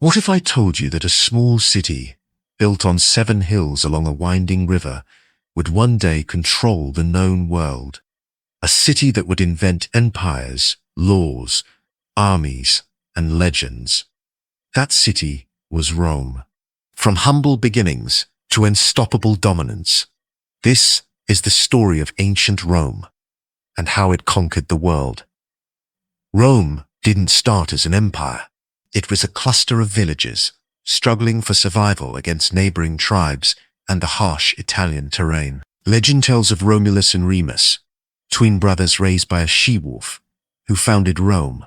What if I told you that a small city, built on 7 hills along a winding river, would one day control the known world? A city that would invent empires, laws, armies, and legends. That city was Rome. From humble beginnings to unstoppable dominance, this is the story of ancient Rome and how it conquered the world. Rome didn't start as an empire. It was a cluster of villages, struggling for survival against neighboring tribes and the harsh Italian terrain. Legend tells of Romulus and Remus, twin brothers raised by a she-wolf, who founded Rome.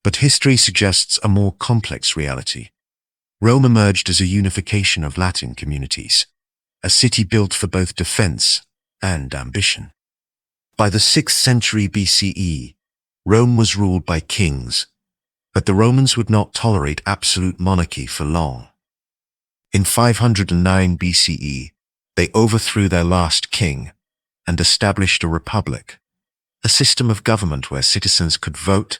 But history suggests a more complex reality. Rome emerged as a unification of Latin communities, a city built for both defense and ambition. By the 6th century BCE, Rome was ruled by kings, but the Romans would not tolerate absolute monarchy for long. In 509 BCE, they overthrew their last king and established a republic, a system of government where citizens could vote,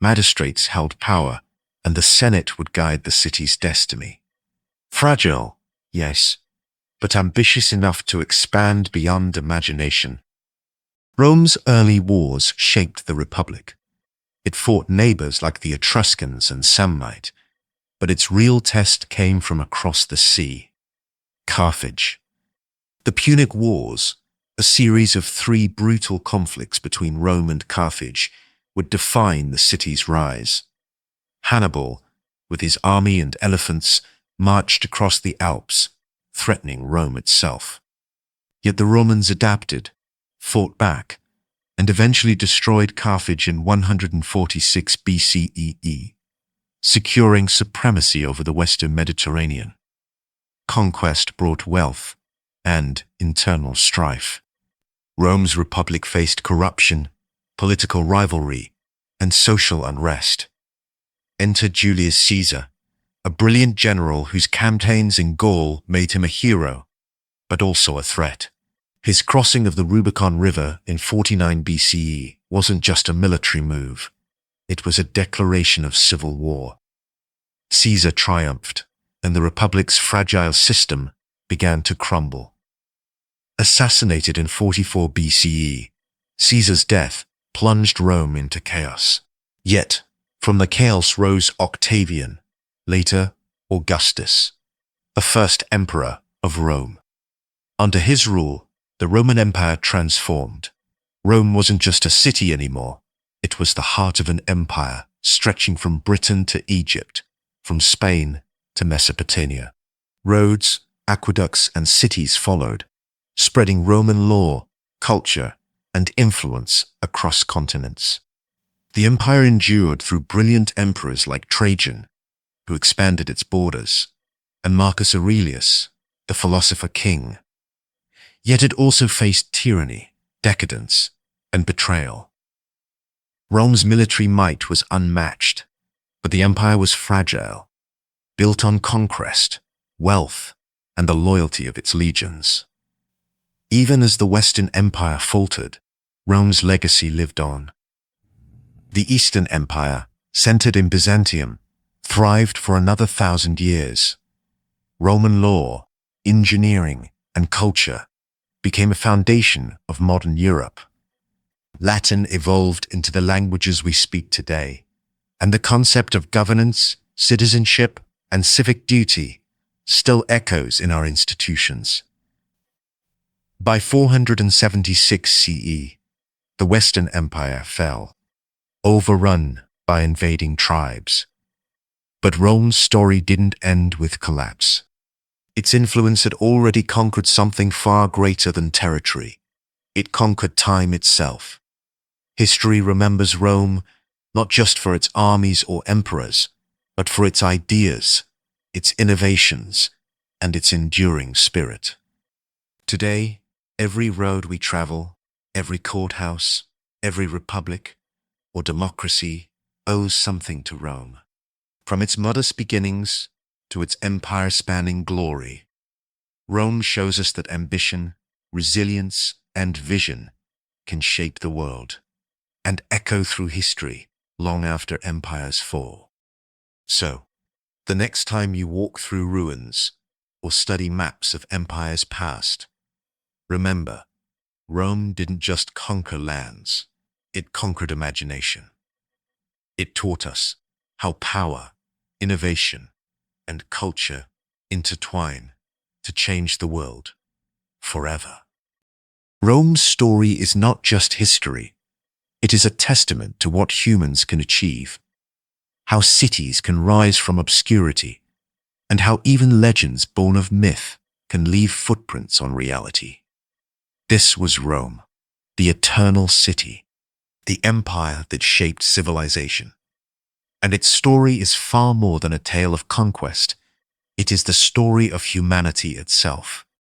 magistrates held power, and the Senate would guide the city's destiny. Fragile, yes, but ambitious enough to expand beyond imagination. Rome's early wars shaped the republic. It fought neighbors like the Etruscans and Samnite, but its real test came from across the sea. Carthage. The Punic Wars, a series of 3 brutal conflicts between Rome and Carthage, would define the city's rise. Hannibal, with his army and elephants, marched across the Alps, threatening Rome itself. Yet the Romans adapted, fought back, and eventually destroyed Carthage in 146 BCE, securing supremacy over the Western Mediterranean. Conquest brought wealth and internal strife. Rome's republic faced corruption, political rivalry, and social unrest. Enter Julius Caesar, a brilliant general whose campaigns in Gaul made him a hero, but also a threat. His crossing of the Rubicon River in 49 BCE wasn't just a military move. It was a declaration of civil war. Caesar triumphed, and the Republic's fragile system began to crumble. Assassinated in 44 BCE, Caesar's death plunged Rome into chaos. Yet, from the chaos rose Octavian, later Augustus, the first emperor of Rome. Under his rule, the Roman Empire transformed. Rome wasn't just a city anymore. It was the heart of an empire stretching from Britain to Egypt, from Spain to Mesopotamia. Roads, aqueducts, and cities followed, spreading Roman law, culture, and influence across continents. The empire endured through brilliant emperors like Trajan, who expanded its borders, and Marcus Aurelius, the philosopher king. Yet it also faced tyranny, decadence, and betrayal. Rome's military might was unmatched, but the empire was fragile, built on conquest, wealth, and the loyalty of its legions. Even as the Western Empire faltered, Rome's legacy lived on. The Eastern Empire, centered in Byzantium, thrived for another 1,000 years. Roman law, engineering, and culture became a foundation of modern Europe. Latin evolved into the languages we speak today, and the concept of governance, citizenship, and civic duty still echoes in our institutions. By 476 CE, the Western Empire fell, overrun by invading tribes. But Rome's story didn't end with collapse. Its influence had already conquered something far greater than territory. It conquered time itself. History remembers Rome not just for its armies or emperors, but for its ideas, its innovations, and its enduring spirit. Today, every road we travel, every courthouse, every republic, or democracy owes something to Rome. From its modest beginnings to its empire-spanning glory, Rome shows us that ambition, resilience, and vision can shape the world and echo through history long after empires fall. So, The next time you walk through ruins or study maps of empires past, remember, Rome didn't just conquer lands, it conquered imagination. It taught us how power, innovation, and culture intertwine to change the world forever. Rome's story is not just history. It is a testament to what humans can achieve, how cities can rise from obscurity, and how even legends born of myth can leave footprints on reality. This was Rome, the eternal city, the empire that shaped civilization. And its story is far more than a tale of conquest. It is the story of humanity itself.